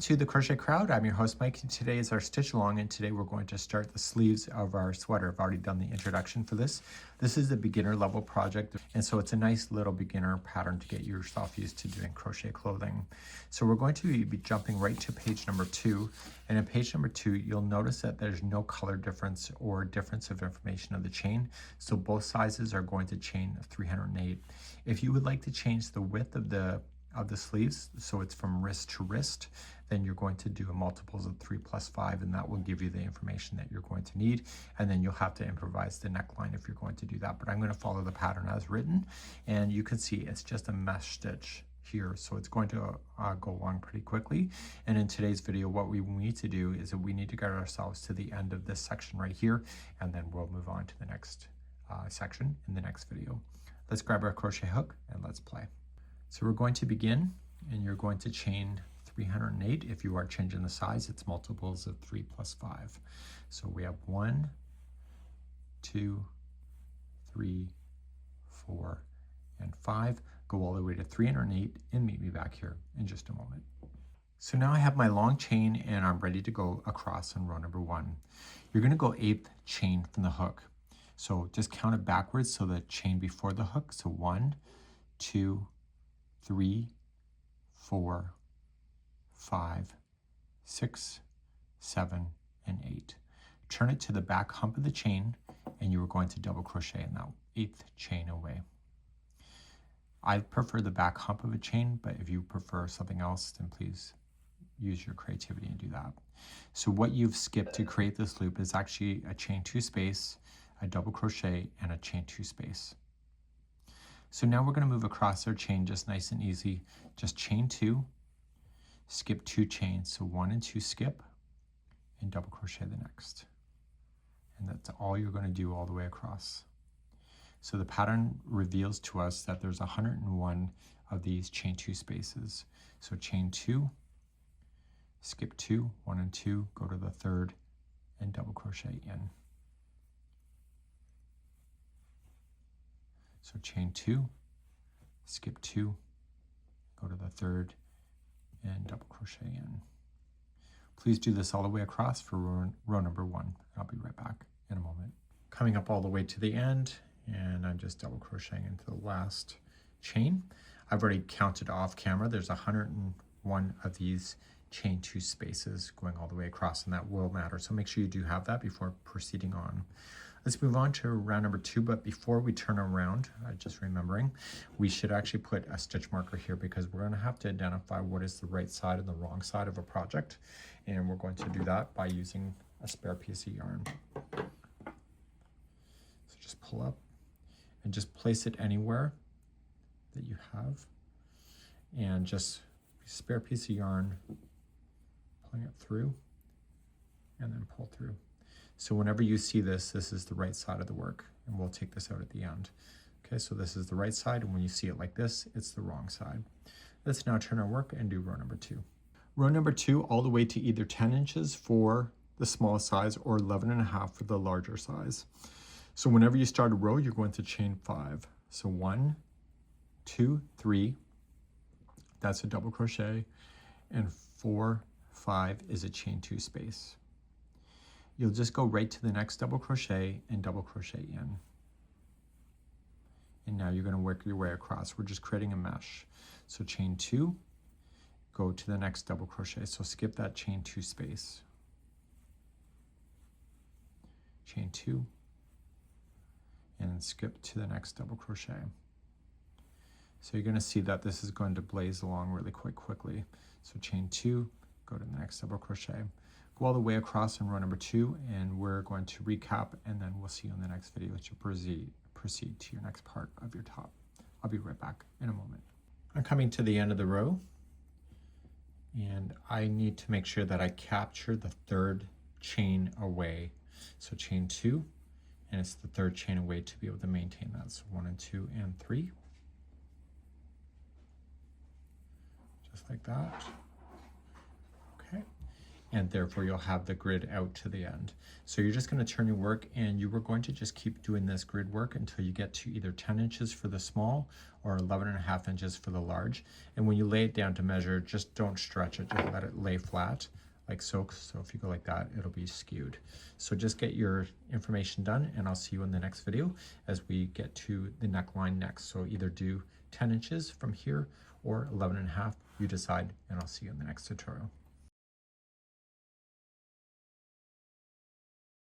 to the Crochet Crowd. I'm your host Mike, and today is our stitch along, and today we're going to start the sleeves of our sweater. I've already done the introduction for this. This is a beginner level project, and so it's a nice little beginner pattern to get yourself used to doing crochet clothing. So we're going to be jumping right to page number 2, and in page number 2 you'll notice that there's no color difference or difference of information of the chain, so both sizes are going to chain 308. If you would like to change the width of the sleeves, so it's from wrist to wrist, then you're going to do a multiples of 3 plus 5, and that will give you the information that you're going to need, and then you'll have to improvise the neckline if you're going to do that. But I'm going to follow the pattern as written, and you can see it's just a mesh stitch here, so it's going to go along pretty quickly. And in today's video, what we need to do is that we need to get ourselves to the end of this section right here, and then we'll move on to the next section in the next video. Let's grab our crochet hook and let's play. So we're going to begin, and you're going to chain 308. If you are changing the size, it's multiples of 3 plus 5. So we have 1, 2, 3, 4, and 5. Go all the way to 308 and meet me back here in just a moment. So now I have my long chain and I'm ready to go across on row number 1. You're going to go 8th chain from the hook. So just count it backwards, so the chain before the hook. So 1, 2, 3, 4, 5, 6, 7, and 8. Turn it to the back hump of the chain, and you are going to double crochet in that 8th chain away. I prefer the back hump of a chain, but if you prefer something else, then please use your creativity and do that. So what you've skipped to create this loop is actually a chain 2 space, a double crochet, and a chain 2 space. So now we're going to move across our chain just nice and easy. Just chain 2, skip 2 chains, so 1 and 2 skip, and double crochet the next. And that's all you're going to do all the way across. So the pattern reveals to us that there's 101 of these chain 2 spaces. So chain 2, skip 2, 1 and 2, go to the 3rd, and double crochet in. So chain 2, skip 2, go to the 3rd, and double crochet in. Please do this all the way across for row number 1. I'll be right back in a moment. Coming up all the way to the end, and I'm just double crocheting into the last chain. I've already counted off camera. There's 101 of these chain 2 spaces going all the way across, and that will matter. So make sure you do have that before proceeding on. Let's move on to round number 2, but before we turn around, just remembering, we should actually put a stitch marker here, because we're going to have to identify what is the right side and the wrong side of a project, and we're going to do that by using a spare piece of yarn. So just pull up and just place it anywhere that you have, and just spare piece of yarn, pulling it through, and then pull through. So whenever you see this, this is the right side of the work, and we'll take this out at the end. Okay, so this is the right side, and when you see it like this, it's the wrong side. Let's now turn our work and do row number 2. Row number 2 all the way to either 10 inches for the smallest size or 11.5 for the larger size. So whenever you start a row, you're going to chain 5. So 1, 2, 3, that's a double crochet, and 4, 5 is a chain 2 space. You'll just go right to the next double crochet and double crochet in. And now you're going to work your way across. We're just creating a mesh. So chain 2, go to the next double crochet. So skip that chain 2 space. Chain 2, and skip to the next double crochet. So you're going to see that this is going to blaze along really quickly. So chain 2, go to the next double crochet. Go all the way across in row number 2, and we're going to recap, and then we'll see you in the next video to proceed to your next part of your top. I'll be right back in a moment. I'm coming to the end of the row, and I need to make sure that I capture the 3rd chain away. So chain 2, and it's the 3rd chain away to be able to maintain that. So 1 and 2 and 3. Just like that. Okay. and therefore you'll have the grid out to the end. So you're just going to turn your work, and you were going to just keep doing this grid work until you get to either 10 inches for the small or 11.5 inches for the large. And when you lay it down to measure, just don't stretch it, just let it lay flat like so. So if you go like that, it'll be skewed. So just get your information done, and I'll see you in the next video as we get to the neckline next. So either do 10 inches from here or 11.5, you decide, and I'll see you in the next tutorial.